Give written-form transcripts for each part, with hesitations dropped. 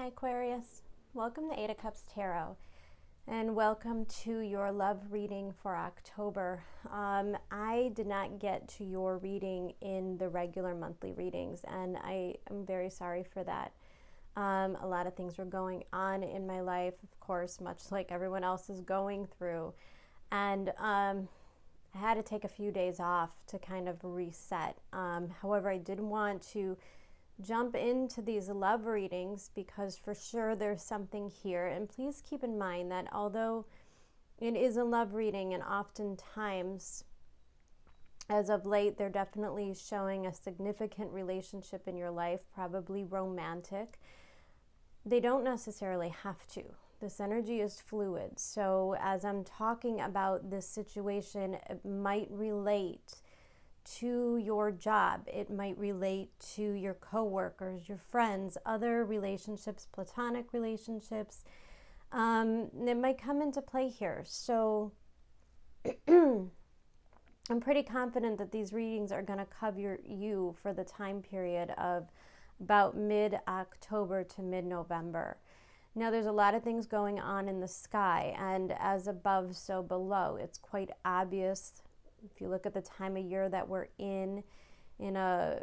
Hi Aquarius, welcome to Eight of Cups Tarot and welcome to your love reading for October. I did not get to your reading in the regular monthly readings and I am very sorry for that. A lot of things were going on in my life, of course, much like everyone else is going through, and I had to take a few days off to kind of reset. However, I did want to jump into these love readings because for sure there's something here. And please keep in mind that although it is a love reading, and oftentimes as of late they're definitely showing a significant relationship in your life, probably romantic, they don't necessarily have to. This energy is fluid. So as I'm talking about this situation, it might relate to your job, it might relate to your coworkers, your friends, other relationships, platonic relationships. It might come into play here. So I'm pretty confident that these readings are going to cover you for the time period of about mid-October to mid-November. Now, there's a lot of things going on in the sky, and as above, so below. It's quite obvious. If you look at the time of year that we're in a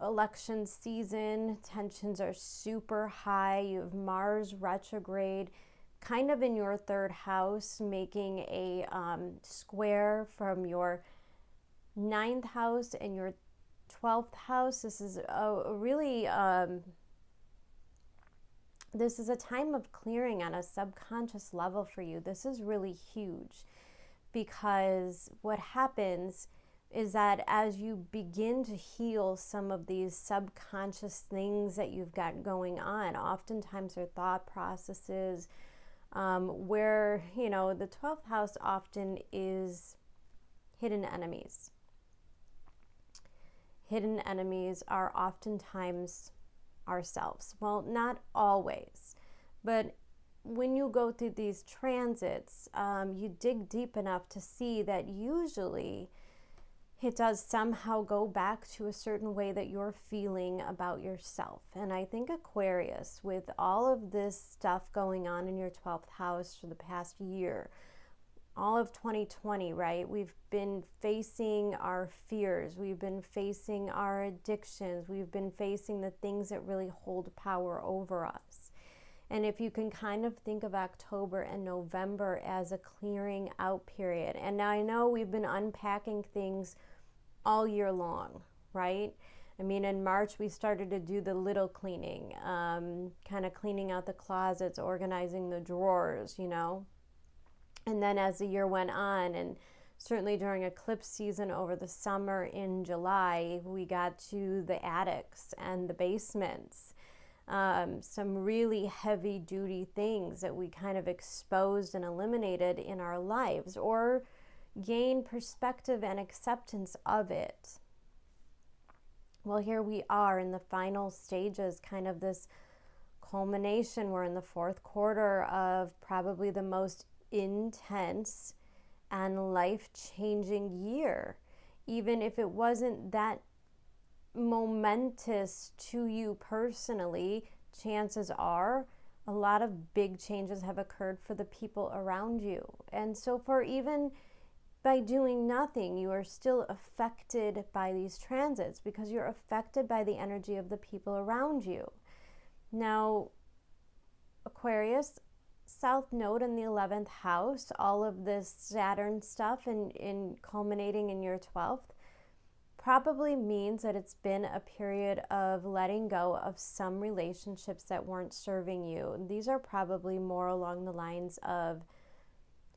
election season, tensions are super high. You have Mars retrograde kind of in your third house, making a square from your 9th house and your 12th house. This is a really, this is a time of clearing on a subconscious level for you. This is really huge. Because what happens is that as you begin to heal some of these subconscious things that you've got going on, oftentimes they're thought processes where, you know, the 12th house often is hidden enemies. Hidden enemies are oftentimes ourselves. Well, not always, but when you go through these transits, you dig deep enough to see that usually it does somehow go back to a certain way that you're feeling about yourself. And I think Aquarius, with all of this stuff going on in your 12th house for the past year, all of 2020, right? We've been facing our fears. We've been facing our addictions. We've been facing the things that really hold power over us. And if you can kind of think of October and November as a clearing out period. And now I know we've been unpacking things all year long, right? I mean, in March, we started to do the little cleaning, kind of cleaning out the closets, organizing the drawers, you know. And then as the year went on, and certainly during eclipse season over the summer in July, we got to the attics and the basements. Some really heavy duty things that we kind of exposed and eliminated in our lives, or gain perspective and acceptance of it. Well, here we are in the final stages, kind of this culmination. We're in the fourth quarter of probably the most intense and life-changing year. Even if it wasn't that momentous to you personally, chances are a lot of big changes have occurred for the people around you. And so for even by doing nothing, you are still affected by these transits because you're affected by the energy of the people around you. Now, Aquarius, South Node in the 11th house, all of this Saturn stuff in culminating in your 12th, probably means that it's been a period of letting go of some relationships that weren't serving you. And these are probably more along the lines of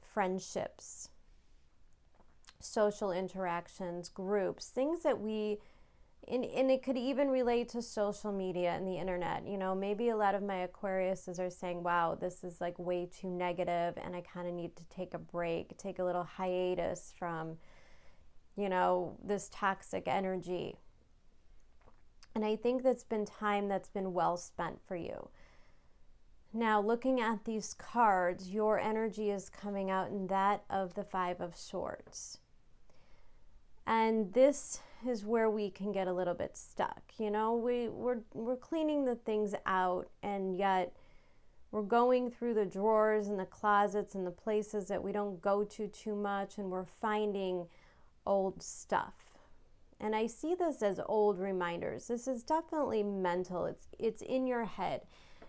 friendships, social interactions, groups, things that we, and it could even relate to social media and the internet. You know, maybe a lot of my Aquariuses are saying, wow, this is like way too negative and I kind of need to take a break, take a little hiatus from, you know, this toxic energy. And I think that's been time that's been well spent for you. Now, looking at these cards, your energy is coming out in that of the Five of Swords. And this is where we can get a little bit stuck. You know, we're cleaning the things out, and yet we're going through the drawers and the closets and the places that we don't go to too much, and we're finding old stuff. And I see this as old reminders. This is definitely mental. It's in your head.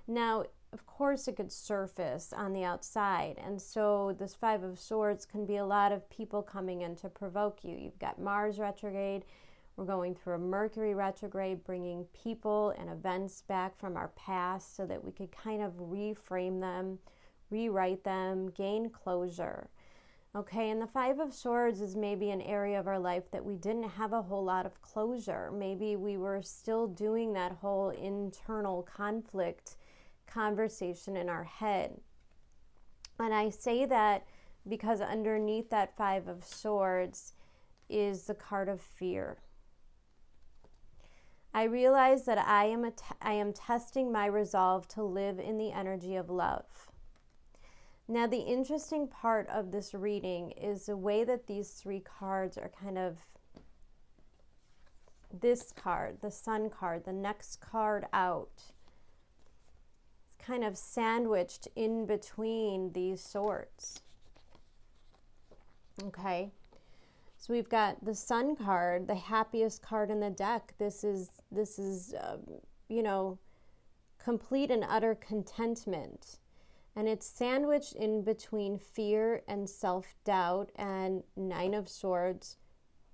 Now, of course, it could surface on the outside. And so this Five of Swords can be a lot of people coming in to provoke you. You've got Mars retrograde. We're going through a Mercury retrograde, bringing people and events back from our past so that we could kind of reframe them, rewrite them, gain closure. Okay, and the Five of Swords is maybe an area of our life that we didn't have a whole lot of closure. Maybe we were still doing that whole internal conflict conversation in our head. And I say that because underneath that Five of Swords is the card of fear. I realize that I am testing my resolve to live in the energy of love. Now, the interesting part of this reading is the way that these three cards are kind of, this card, the Sun card, the next card out, it's kind of sandwiched in between these swords. Okay, so we've got the Sun card, the happiest card in the deck. This is you know, complete and utter contentment. And it's sandwiched in between fear and self-doubt, and Nine of Swords,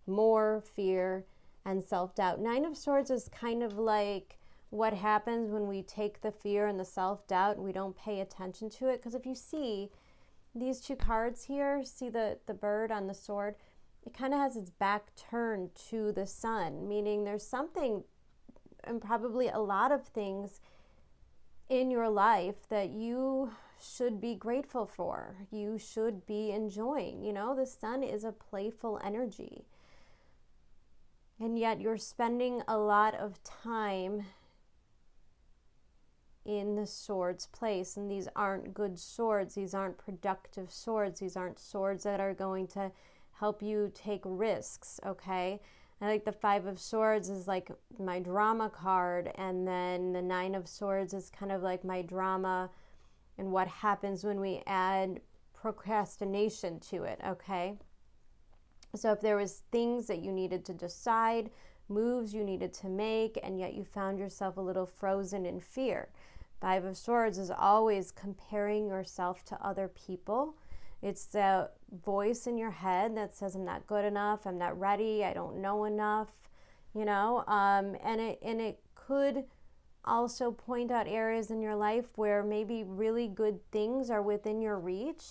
more fear and self-doubt. Nine of Swords is kind of like what happens when we take the fear and the self-doubt and we don't pay attention to it. Because if you see these two cards here, see the bird on the sword, it kind of has its back turned to the sun, meaning there's something, and probably a lot of things in your life that you should be grateful for, you should be enjoying. You know, the sun is a playful energy, and yet you're spending a lot of time in the swords place, and these aren't good swords. These aren't productive swords. These aren't swords that are going to help you take risks. Okay, I like the Five of Swords is like my drama card, and then the Nine of Swords is kind of like my drama and what happens when we add procrastination to it. Okay, so if there was things that you needed to decide, moves you needed to make, and yet you found yourself a little frozen in fear, Five of Swords is always comparing yourself to other people. It's the voice in your head that says, I'm not good enough, I'm not ready, I don't know enough, you know, and it could also point out areas in your life where maybe really good things are within your reach.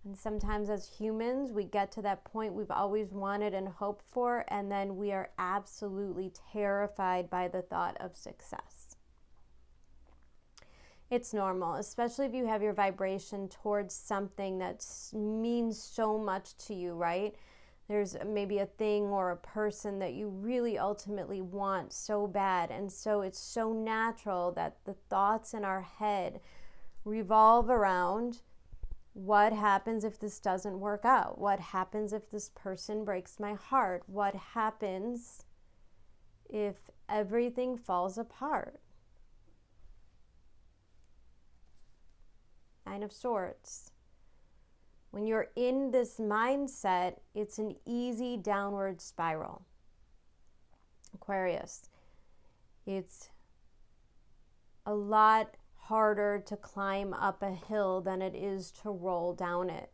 And sometimes as humans, we get to that point we've always wanted and hoped for, and then we are absolutely terrified by the thought of success. It's normal, especially if you have your vibration towards something that means so much to you, right? There's maybe a thing or a person that you really ultimately want so bad. And so it's so natural that the thoughts in our head revolve around what happens if this doesn't work out? What happens if this person breaks my heart? What happens if everything falls apart? Nine of Swords. When you're in this mindset, it's an easy downward spiral. Aquarius. It's a lot harder to climb up a hill than it is to roll down it.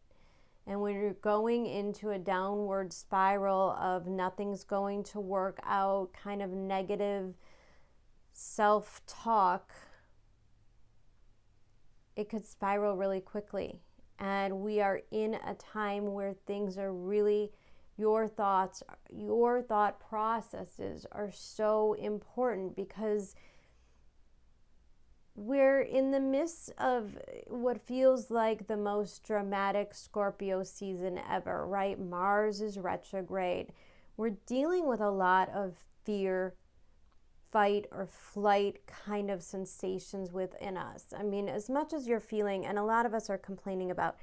And when you're going into a downward spiral of nothing's going to work out, kind of negative self-talk, it could spiral really quickly. And we are in a time where things are really, your thoughts, your thought processes are so important, because we're in the midst of what feels like the most dramatic Scorpio season ever, right? Mars is retrograde. We're dealing with a lot of fear, fight or flight kind of sensations within us. I mean, as much as you're feeling, and a lot of us are complaining about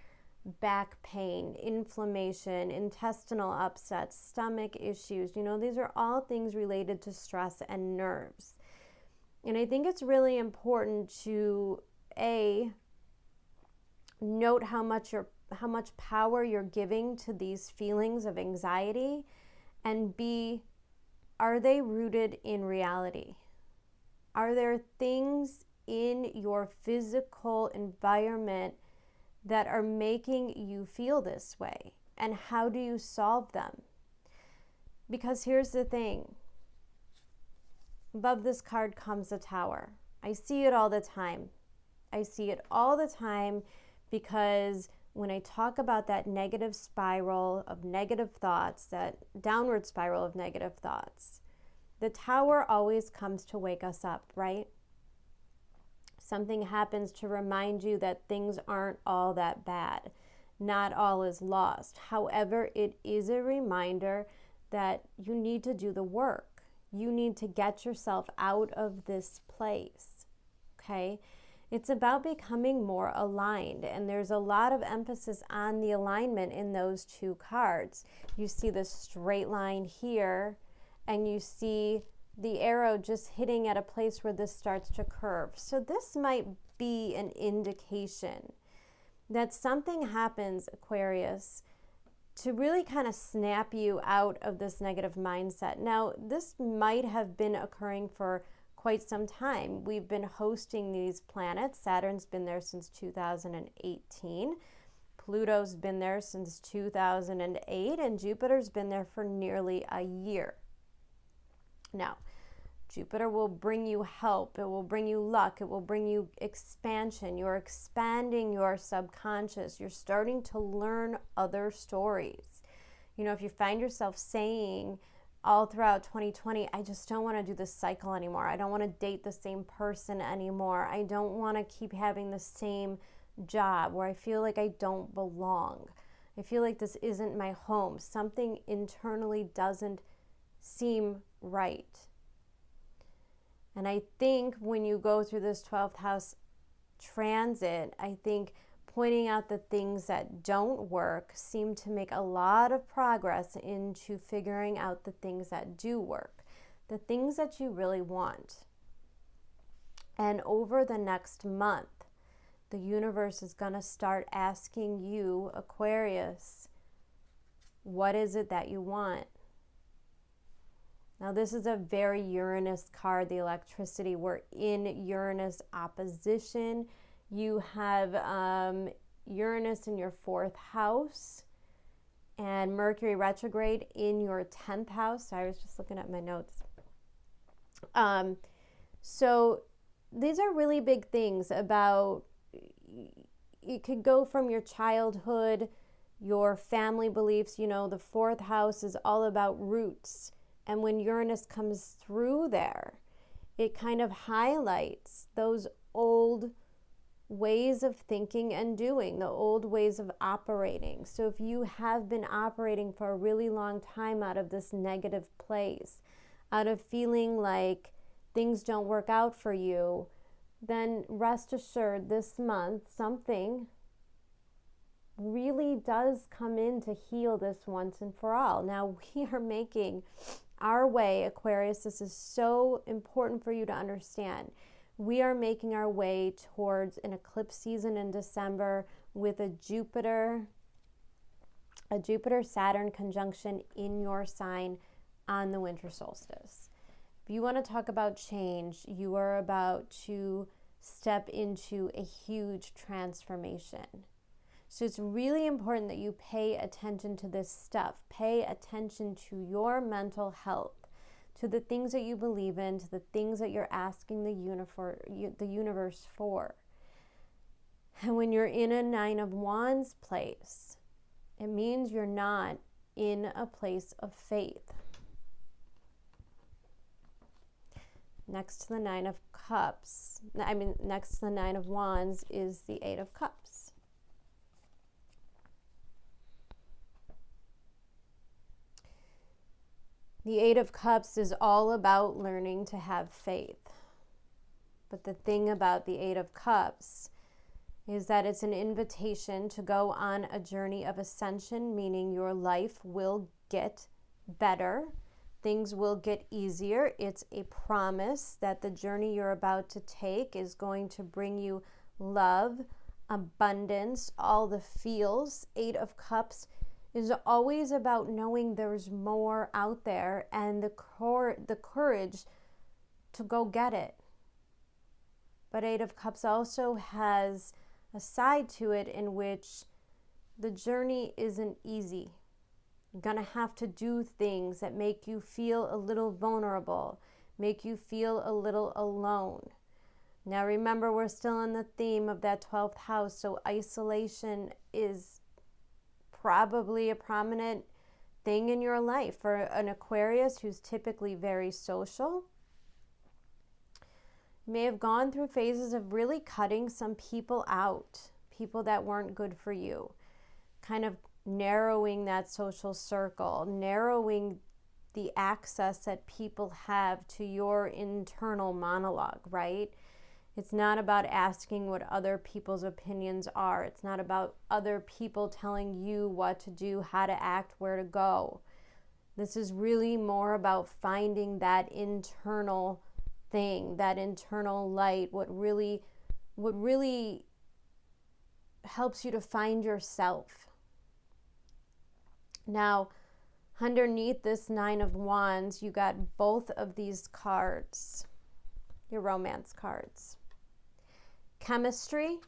back pain, inflammation, intestinal upsets, stomach issues. These are all things related to stress and nerves. And I think it's really important to, A, note how much power you're giving to these feelings of anxiety, and B, are they rooted in reality? Are there things in your physical environment that are making you feel this way? And how do you solve them? Because here's the thing. Above this card comes a tower. I see it all the time. I see it all the time because when I talk about that negative spiral of negative thoughts, that downward spiral of negative thoughts, the tower always comes to wake us up, right? Something happens to remind you that things aren't all that bad. Not all is lost. However, it is a reminder that you need to do the work. You need to get yourself out of this place, okay? It's about becoming more aligned, and there's a lot of emphasis on the alignment in those two cards. You see the straight line here, and you see the arrow just hitting at a place where this starts to curve. So this might be an indication that something happens, Aquarius, to really kind of snap you out of this negative mindset. Now, this might have been occurring for quite some time. We've been hosting these planets. Saturn's been there since 2018. Pluto's been there since 2008, and Jupiter's been there for nearly a year. Now, Jupiter will bring you help. It will bring you luck. It will bring you expansion. You're expanding your subconscious. You're starting to learn other stories. If you find yourself saying all throughout 2020, I just don't want to do this cycle anymore. I don't want to date the same person anymore. I don't want to keep having the same job where I feel like I don't belong. I feel like this isn't my home. Something internally doesn't seem right. And I think when you go through this 12th house transit, I think pointing out the things that don't work seem to make a lot of progress into figuring out the things that do work, the things that you really want. And over the next month, the universe is going to start asking you, Aquarius, what is it that you want? Now, this is a very Uranus card, the electricity. We're in Uranus opposition. You have Uranus in your 4th house and Mercury retrograde in your 10th house. I was just looking at my notes. So these are really big things about, it could go from your childhood, your family beliefs. The 4th house is all about roots. And when Uranus comes through there, it kind of highlights those old ways of thinking and doing, the old ways of operating. So if you have been operating for a really long time out of this negative place, out of feeling like things don't work out for you, then rest assured this month something really does come in to heal this once and for all. Now, we are making our way, Aquarius. This is so important for you to understand. We are making our way towards an eclipse season in December with a Jupiter-Saturn conjunction in your sign on the winter solstice. If you want to talk about change, you are about to step into a huge transformation. So it's really important that you pay attention to this stuff. Pay attention to your mental health, to the things that you believe in, to the things that you're asking the universe for. And when you're in a 9 of Wands place, it means you're not in a place of faith. Next to the 9 of Cups, next to the 9 of Wands is the 8 of Cups. The 8 of Cups is all about learning to have faith. But the thing about the 8 of Cups is that it's an invitation to go on a journey of ascension, meaning your life will get better. Things will get easier. It's a promise that the journey you're about to take is going to bring you love, abundance, all the feels. 8 of Cups is always about knowing there's more out there and the courage to go get it. But 8 of Cups also has a side to it in which the journey isn't easy. You're going to have to do things that make you feel a little vulnerable, make you feel a little alone. Now remember, we're still in the theme of that 12th house, so isolation is probably a prominent thing in your life. For an Aquarius who's typically very social, you may have gone through phases of really cutting some people out, people that weren't good for you, kind of narrowing that social circle, narrowing the access that people have to your internal monologue, right? It's not about asking what other people's opinions are. It's not about other people telling you what to do, how to act, where to go. This is really more about finding that internal thing, that internal light, what really helps you to find yourself. Now, underneath this 9 of Wands, you got both of these cards, your romance cards. Chemistry,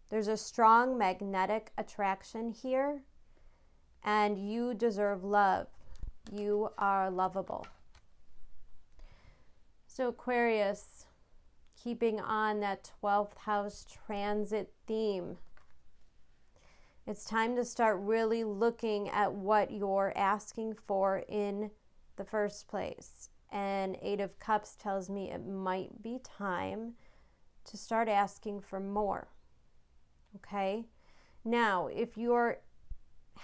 there's a strong magnetic attraction here, and you deserve love. You are lovable. So Aquarius, keeping on that 12th house transit theme, it's time to start really looking at what you're asking for in the first place. And 8 of Cups tells me it might be time to start asking for more. Okay? Now, if you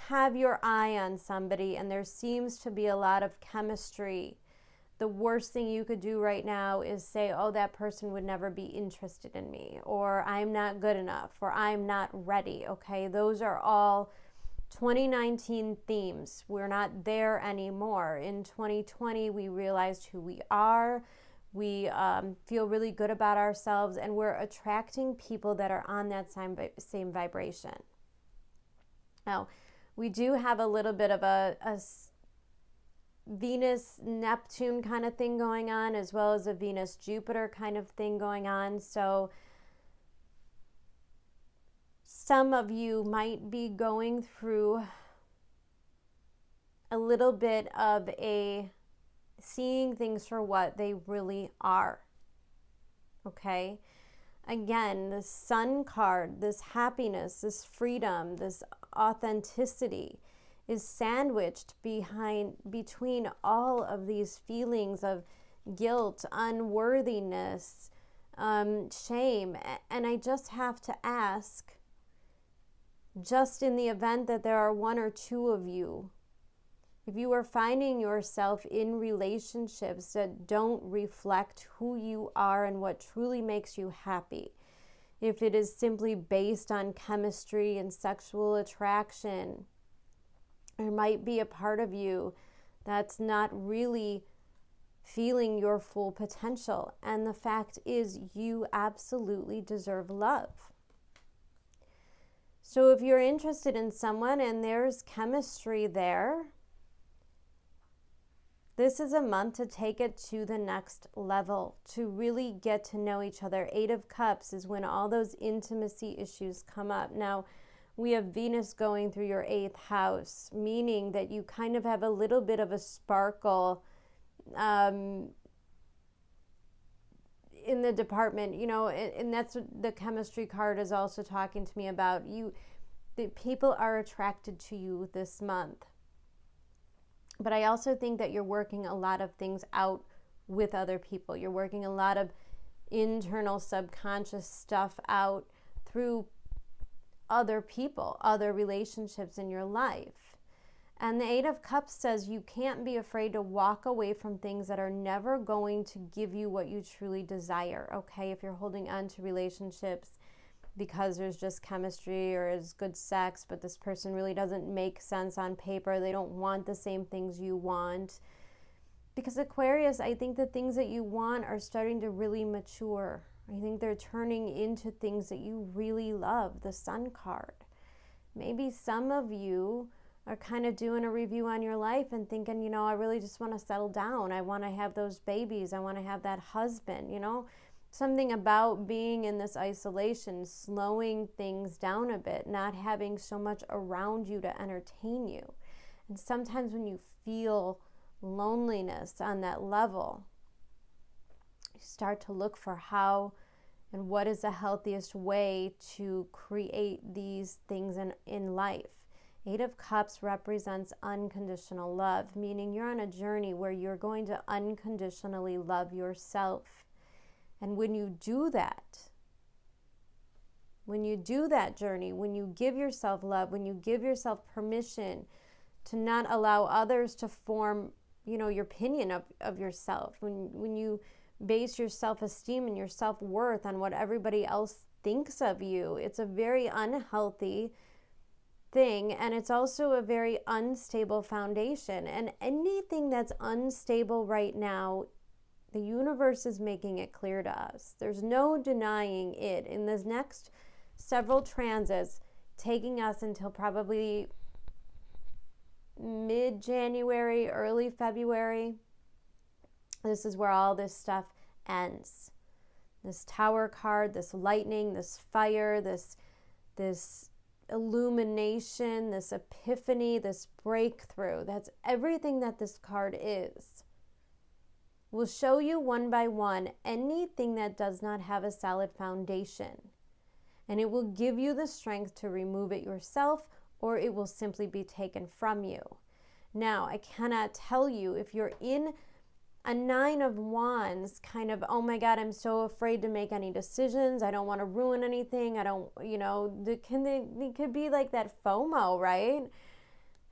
have your eye on somebody and there seems to be a lot of chemistry, the worst thing you could do right now is say, oh, that person would never be interested in me, or I'm not good enough, or I'm not ready, okay? Those are all 2019 themes. We're not there anymore. In 2020, we realized who we are. We feel really good about ourselves, and we're attracting people that are on that same vibration. Now, we do have a little bit of a Venus-Neptune kind of thing going on, as well as a Venus-Jupiter kind of thing going on. So some of you might be going through a little bit of a seeing things for what they really are. Okay? Again, the Sun card, this happiness, this freedom, this authenticity is sandwiched between all of these feelings of guilt, unworthiness, shame. And I just have to ask, just in the event that there are 1 or 2 of you, if you are finding yourself in relationships that don't reflect who you are and what truly makes you happy, if it is simply based on chemistry and sexual attraction, there might be a part of you that's not really feeling your full potential. And the fact is, you absolutely deserve love. So if you're interested in someone and there's chemistry there, this is a month to take it to the next level, to really get to know each other. 8 of Cups is when all those intimacy issues come up. Now, we have Venus going through your 8th house, meaning that you kind of have a little bit of a sparkle in the department, you know, and that's what the chemistry card is also talking to me about. The people are attracted to you this month. But I also think that you're working a lot of things out with other people. You're working a lot of internal subconscious stuff out through other people, other relationships in your life. And the 8 of Cups says you can't be afraid to walk away from things that are never going to give you what you truly desire, okay? If you're holding on to relationships because there's just chemistry or is good sex, but this person really doesn't make sense on paper. They don't want the same things you want. Because Aquarius, I think the things that you want are starting to really mature. I think they're turning into things that you really love, the Sun card. Maybe some of you are kind of doing a review on your life and thinking, you know, I really just want to settle down. I want to have those babies. I want to have that husband, you know. Something about being in this isolation, slowing things down a bit, not having so much around you to entertain you. And sometimes when you feel loneliness on that level, you start to look for how and what is the healthiest way to create these things in life. Eight of Cups represents unconditional love, meaning you're on a journey where you're going to unconditionally love yourself. And when you do that journey, when you give yourself love, when you give yourself permission to not allow others to form, you know, your opinion of yourself, when you base your self-esteem and your self-worth on what everybody else thinks of you, it's a very unhealthy thing, and it's also a very unstable foundation. And anything that's unstable right now, the universe is making it clear to us. There's no denying it. In this next several transits, taking us until probably mid-January, early February, this is where all this stuff ends. This Tower card, this lightning, this fire, this illumination, this epiphany, this breakthrough. That's everything that this card is. Will show you one by one anything that does not have a solid foundation. And it will give you the strength to remove it yourself, or it will simply be taken from you. Now, I cannot tell you if you're in a Nine of Wands, kind of, oh my God, I'm so afraid to make any decisions. I don't want to ruin anything. I don't, you know, it could be like that FOMO, right?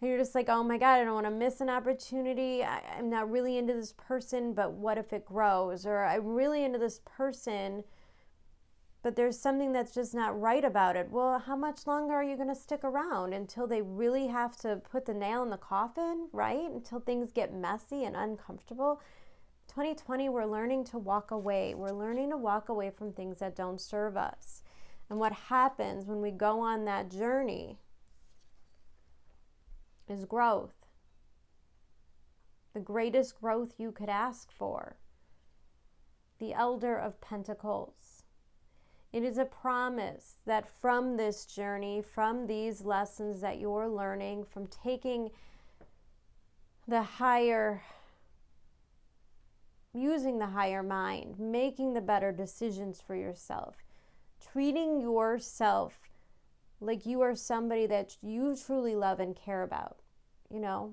And you're just like, oh my God, I don't want to miss an opportunity. I'm not really into this person, but what if it grows? Or I'm really into this person, but there's something that's just not right about it. Well, how much longer are you going to stick around until they really have to put the nail in the coffin, right? Until things get messy and uncomfortable. 2020, we're learning to walk away. We're learning to walk away from things that don't serve us. And what happens when we go on that journey is growth. The greatest growth you could ask for. The Elder of Pentacles. It is a promise that from this journey, from these lessons that you're learning, from taking the higher, using the higher mind, making the better decisions for yourself, treating yourself like you are somebody that you truly love and care about, you know.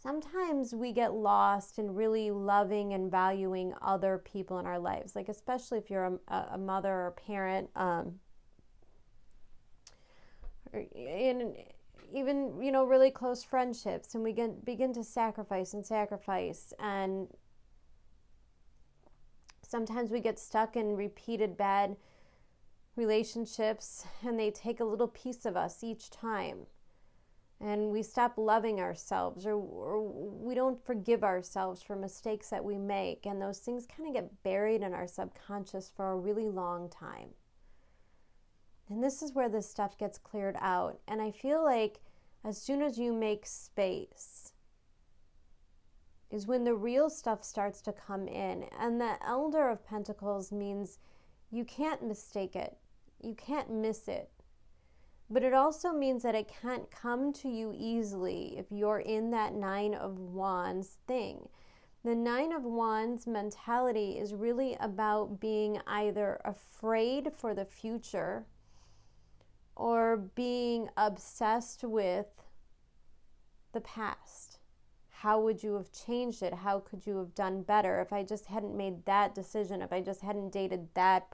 Sometimes we get lost in really loving and valuing other people in our lives, like especially if you're a mother or a parent, or in even, you know, really close friendships, and we begin to sacrifice, and sometimes we get stuck in repeated bad relationships, and they take a little piece of us each time. And we stop loving ourselves, or we don't forgive ourselves for mistakes that we make. And those things kind of get buried in our subconscious for a really long time. And this is where this stuff gets cleared out. And I feel like as soon as you make space is when the real stuff starts to come in. And the Elder of Pentacles means you can't mistake it. You can't miss it. But it also means that it can't come to you easily if you're in that Nine of Wands thing. The Nine of Wands mentality is really about being either afraid for the future or being obsessed with the past. How would you have changed it? How could you have done better? If I just hadn't made that decision, if I just hadn't dated that